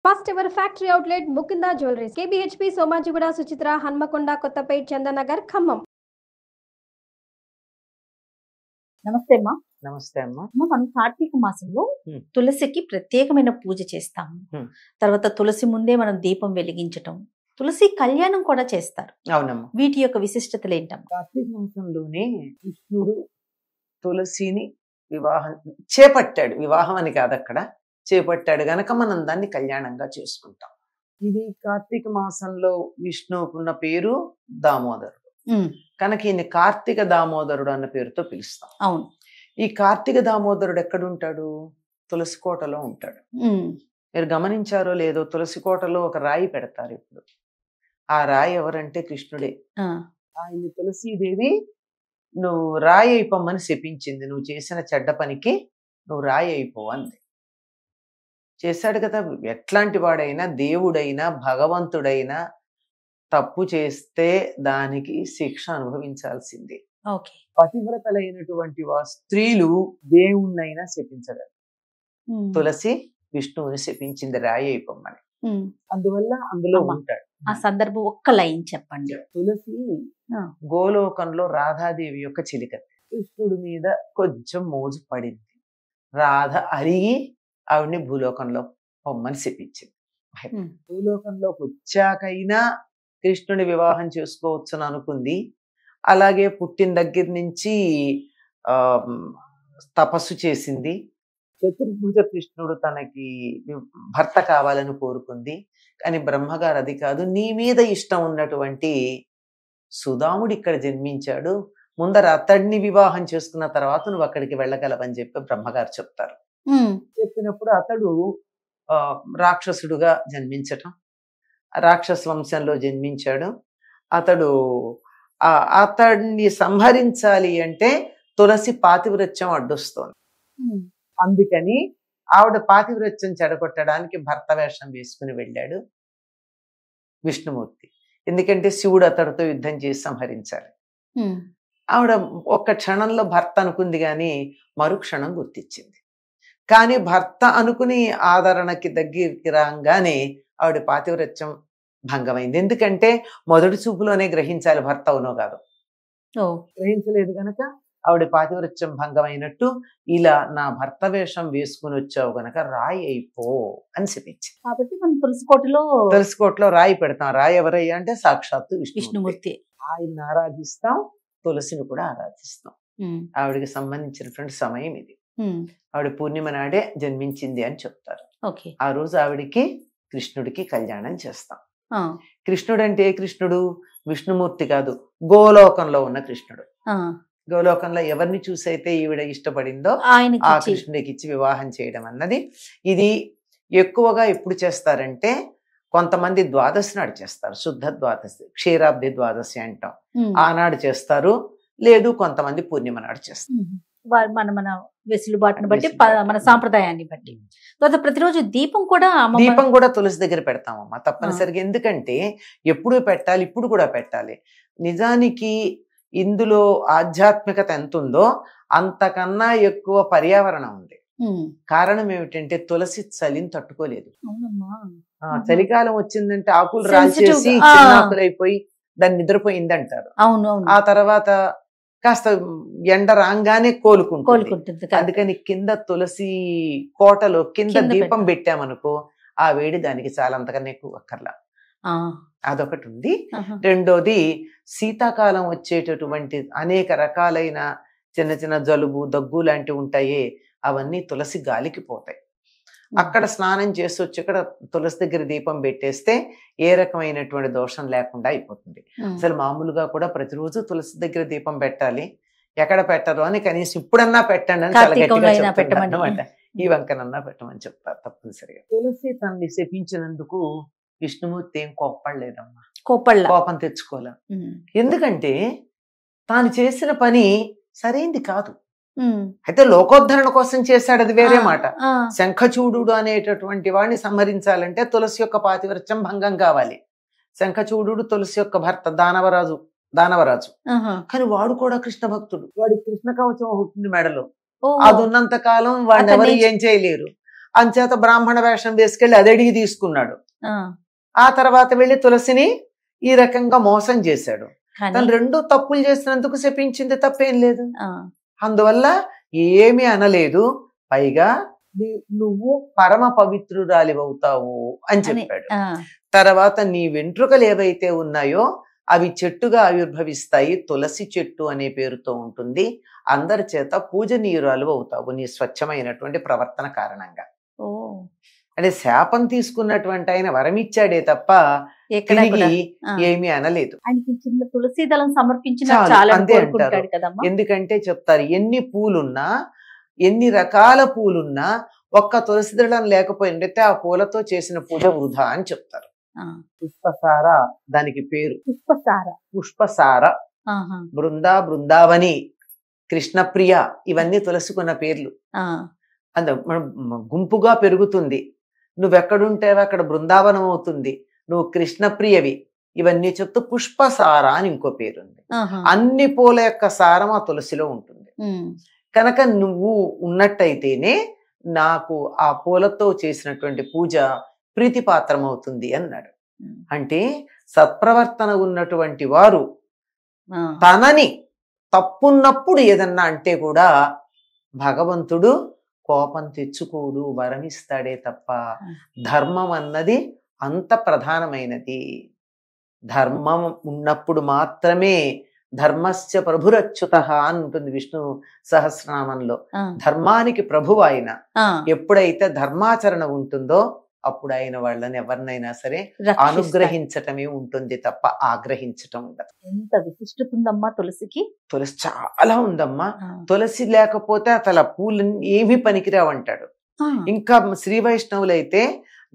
First ever factory outlet Mukinda Jewelries, KBHP, Somajiguda, Suchitra, Hanmakonda, Kottapet, Chandanagar, Khammam. నమస్తే అమ్మా. నమస్తే అమ్మా. మనం కార్తీక మాసంలో తులసికి ప్రత్యేకమైన పూజ చేస్తాము. తర్వాత తులసి ముందే మనం దీపం వెలిగించటం, తులసి కళ్యాణం కూడా చేస్తారు. అవునమ్మా. వీటి యొక్క విశిష్టతలు ఏంటమ్మా? కార్తీక మాసంలోనే కృష్ణుడు తులసిని వివాహం చేపట్టాడు. వివాహం అని కాదు, అక్కడ చేపట్టాడు గనక మనం దాన్ని కళ్యాణంగా చేసుకుంటాం. ఇది కార్తీక మాసంలో విష్ణువుకున్న పేరు దామోదరుడు కనుక ఈయన కార్తీక దామోదరుడు అన్న పేరుతో పిలుస్తాం. అవును. ఈ కార్తీక దామోదరుడు ఎక్కడుంటాడు? తులసి కోటలో ఉంటాడు. మీరు గమనించారో లేదో, తులసి కోటలో ఒక రాయి పెడతారు ఇప్పుడు. ఆ రాయి ఎవరంటే కృష్ణుడే. ఆయన తులసీదేవి నువ్వు రాయి అయిపోమని శపించింది. నువ్వు చేసిన చెడ్డ పనికి నువ్వు రాయి అయిపో అంది. చేశాడు కదా. ఎట్లాంటి వాడైనా, దేవుడైనా భగవంతుడైనా తప్పు చేస్తే దానికి శిక్ష అనుభవించాల్సిందే. పతివ్రతలైనటువంటి స్త్రీలు దేవుణ్ణైనా శపించగలరు. తులసి విష్ణువుని శపించింది రాయి అయిపోమని. అందువల్ల అందులో ఉంటాడు. ఆ సందర్భం ఒక్క లైన్ చెప్పండి. తులసి గోలోకంలో రాధాదేవి యొక్క చిలికత్తి. కృష్ణుడి మీద కొంచెం మోజు పడింది. రాధ అరిగి ఆవిడ్ని భూలోకంలో పొమ్మని శపించింది. భూలోకంలోకి వచ్చాకైనా కృష్ణుడి వివాహం చేసుకోవచ్చని అనుకుంది. అలాగే పుట్టిన దగ్గర నుంచి తపస్సు చేసింది. చతుర్భుజ కృష్ణుడు తనకి భర్త కావాలని కోరుకుంది. కానీ బ్రహ్మగారు అది కాదు, నీ మీద ఇష్టం ఉన్నటువంటి సుదాముడు ఇక్కడ జన్మించాడు, ముందర అతడిని వివాహం చేసుకున్న తర్వాత నువ్వు అక్కడికి వెళ్ళగలవని చెప్పి బ్రహ్మగారు చెప్తారు. చెప్పినప్పుడు అతడు రాక్షసుడుగా జన్మించటం, రాక్షస వంశంలో జన్మించాడు. అతడిని సంహరించాలి అంటే తులసి పాతివ్రత్యం అడ్డొస్తోంది. అందుకని ఆవిడ పాతివ్రత్యం చెడగొట్టడానికి భర్త వేషం వేసుకుని వెళ్ళాడు విష్ణుమూర్తి. ఎందుకంటే శివుడు అతడితో యుద్ధం చేసి సంహరించాలి. ఆవిడ ఒక్క క్షణంలో భర్త అనుకుంది కానీ మరుక్షణం గుర్తించింది. కానీ భర్త అనుకుని ఆదరణకి దగ్గరికి రాగానే ఆవిడ పాతివ్రత్యం భంగమైంది. ఎందుకంటే మొదటి చూపులోనే గ్రహించాలి భర్త అవునో కాదు. గ్రహించలేదు గనక ఆవిడ పాతివ్రత్యం భంగమైనట్టు, ఇలా నా భర్త వేషం వేసుకుని వచ్చావు గనక రాయి అయిపో అని చెప్పించి. కాబట్టి మనం తులసికోటలో రాయి పెడతాం. రాయి ఎవరయ్యా అంటే సాక్షాత్తు విష్ణుమూర్తి. ఆయన్ని ఆరాధిస్తాం, తులసిని కూడా ఆరాధిస్తాం. ఆవిడకి సంబంధించినటువంటి సమయం ఇది. ఆవిడ పూర్ణిమ నాడే జన్మించింది అని చెప్తారు. ఆ రోజు ఆవిడికి కృష్ణుడికి కళ్యాణం చేస్తాం. కృష్ణుడు అంటే ఏ కృష్ణుడు? విష్ణుమూర్తి కాదు, గోలోకంలో ఉన్న కృష్ణుడు. గోలోకంలో ఎవరిని చూసైతే ఈవిడ ఇష్టపడిందో ఆ కృష్ణుడికి ఇచ్చి వివాహం చేయడం అన్నది. ఇది ఎక్కువగా ఎప్పుడు చేస్తారంటే కొంతమంది ద్వాదశి నాడు చేస్తారు. శుద్ధ ద్వాదశి, క్షీరాబ్ది ద్వాదశి అంటాం, ఆనాడు చేస్తారు. లేదు కొంతమంది పూర్ణిమ నాడు చేస్తారు. మన వెసులుబాటును బట్టి, మన సాంప్రదాయాన్ని బట్టి. తర్వాత ప్రతిరోజు దీపం కూడా తులసి దగ్గర పెడతామమ్మా తప్పనిసరిగా. ఎందుకంటే ఎప్పుడు పెట్టాలి, ఇప్పుడు కూడా పెట్టాలి. నిజానికి ఇందులో ఆధ్యాత్మికత ఎంత ఉందో అంతకన్నా ఎక్కువ పర్యావరణం ఉంది. కారణం ఏమిటంటే తులసి చలిని తట్టుకోలేదు. చలికాలం వచ్చిందంటే ఆకులు రాల్చేసి చిన్నాకులు అయిపోయి దాన్ని నిద్రపోయింది అంటారు. ఆ తర్వాత కాస్త ఎండ రాగానే కోలుకుంటుంది. అందుకని కింద తులసి కోటలో కింద దీపం పెట్టామనుకో ఆ వేడి దానికి చాలా, అంతకన్నా ఎక్కువ అక్కర్లా. అదొకటి ఉంది. రెండోది, శీతాకాలం వచ్చేటటువంటి అనేక రకాలైన చిన్న చిన్న జలుబు, దగ్గు లాంటివి ఉంటాయే, అవన్నీ తులసి గాలికి పోతాయి. అక్కడ స్నానం చేసి వచ్చి ఇక్కడ తులసి దగ్గర దీపం పెట్టేస్తే ఏ రకమైనటువంటి దోషం లేకుండా అయిపోతుంది. అసలు మామూలుగా కూడా ప్రతిరోజు తులసి దగ్గర దీపం పెట్టాలి. ఎక్కడ పెట్టరు అని కనీసం ఇప్పుడన్నా పెట్టండి అని చాలా గట్టిగా చెప్తారు అన్నమాట. ఈ వంకనన్నా పెట్టమని చెప్తారు తప్పనిసరిగా. తులసి తనని శపించినందుకు విష్ణుమూర్తి ఏం కోప్పడలేదమ్మా, కోపం తెచ్చుకోలే. ఎందుకంటే తాను చేసిన పని సరైంది కాదు. అయితే లోకోద్ధరణ కోసం చేశాడు, అది వేరే మాట. శంఖచూడు అనేటటువంటి వాడిని సంహరించాలంటే తులసి యొక్క పాతివ్రత్యం భంగం కావాలి. శంఖచూడు తులసి యొక్క భర్త దానవరాజు. కానీ వాడు కూడా కృష్ణ భక్తుడు. వాడి కృష్ణ కవచం అవుతుంది మెడలో. అది ఉన్నంత కాలం వాడిని ఎవరు ఏం చేయలేరు. అంచేత బ్రాహ్మణ వేషం వేసుకెళ్ళి అది అడిగి తీసుకున్నాడు. ఆ, ఆ తర్వాత వెళ్ళి తులసిని ఈ రకంగా మోసం చేశాడు. కానీ తను 2 తప్పులు చేసినందుకు శపించింది, తప్పేం లేదు. ఆ, అందువల్ల ఏమీ అనలేదు. పైగా నువ్వు పరమ పవిత్రురాలివవుతావు అని అని చెప్పాడు. ఆ, తర్వాత నీ వెంట్రుకలు ఏవైతే ఉన్నాయో అవి చెట్టుగా ఆవిర్భవిస్తాయి, తులసి చెట్టు అనే పేరుతో ఉంటుంది, అందరి చేత పూజనీయురాలు అవుతావు నీ స్వచ్ఛమైనటువంటి ప్రవర్తన కారణంగా. ఓ, అంటే శాపం తీసుకున్నటువంటి ఆయన వరమిచ్చాడే తప్ప ఎక్కడ తిరిగి కూడా ఆ, ఏమీ అనలేదు. ఆయనకి చిన్న తులసి దళం సమర్పించిన చాలు, చాలా అంతే కోరుకుంటాడు అంటారు. కదమ్మా. ఎందుకంటే చెప్తారు, ఎన్ని పూలున్నా ఎన్ని రకాల పూలున్నా ఒక్క తులసి దళం లేకపోయిందంటే ఆ పూలతో చేసిన పూజ వృధా అని చెప్తారు. ఆ, పుష్పసార దానికి పేరు. పుష్పసార. పుష్పసార, ఆహా, బృందావని, కృష్ణప్రియ, ఇవన్నీ తులసికున్న పేర్లు. ఆ, మనం గుంపుగా పెరుగుతుంది, నువ్వెక్కడుంటేవో అక్కడ బృందావనం అవుతుంది, నువ్వు కృష్ణప్రియవి, ఇవన్నీ చెప్తూ పుష్పసార అని ఇంకో పేరుంది. ఆహా, అన్ని పూల యొక్క సారం ఆ తులసిలో ఉంటుంది. ఉమ్, కనుక నువ్వు ఉన్నట్టయితేనే నాకు ఆ పూలతో చేసినటువంటి పూజ ప్రీతిపాత్రం అవుతుంది అన్నాడు. ఉమ్, అంటే సత్ప్రవర్తన ఉన్నటువంటి వారు ఆ, తనని తప్పున్నప్పుడు ఏదన్నా అంటే కూడా భగవంతుడు కోపం తెచ్చుకోడు, వరమిస్తాడే తప్ప. ధర్మం అన్నది అంత ప్రధానమైనది. ధర్మం ఉన్నప్పుడు మాత్రమే ధర్మస్య ప్రభురచ్యుత అని ఉంటుంది విష్ణు సహస్రనామంలో. ఆ, ధర్మానికి ప్రభువు ఆయన. ఆ, ఎప్పుడైతే ధర్మాచరణ ఉంటుందో అప్పుడు ఆయన వాళ్ళని ఎవరినైనా సరే రక్షిస్తాడు. అనుగ్రహించటమే ఉంటుంది తప్ప ఆగ్రహించటం ఉండదు. ఎంత విశిష్టత ఉందమ్మా తులసికి. తులసి చాలా ఉందమ్మా. ఆ, తులసి లేకపోతే అసలు పూలు ఏమీ పనికిరావంటాడు. ఆ, ఇంకా శ్రీ వైష్ణవులైతే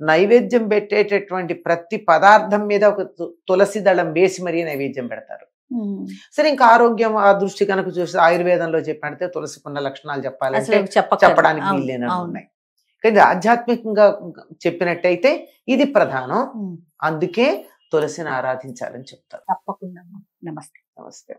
నైవేద్యం పెట్టేటటువంటి ప్రతి పదార్థం మీద ఒక తులసి దళం వేసి మరీ నైవేద్యం పెడతారు. ఉమ్, సరే, ఇంకా ఆరోగ్యం ఆ దృష్టి కనుక చూసి ఆయుర్వేదంలో చెప్పితే తులసికున్న లక్షణాలు చెప్పాలంటే అసలు చెప్పకూడదు. చెప్పడానికి అవును, వీల్లేనట్టు అవును. ఉన్నాయి. కానీ ఆధ్యాత్మికంగా చెప్పినట్టయితే ఇది ప్రధానం. ఉమ్, అందుకే తులసిని ఆరాధించాలని చెప్తారు. తప్పకుండా అమ్మా. నమస్తే. నమస్తే.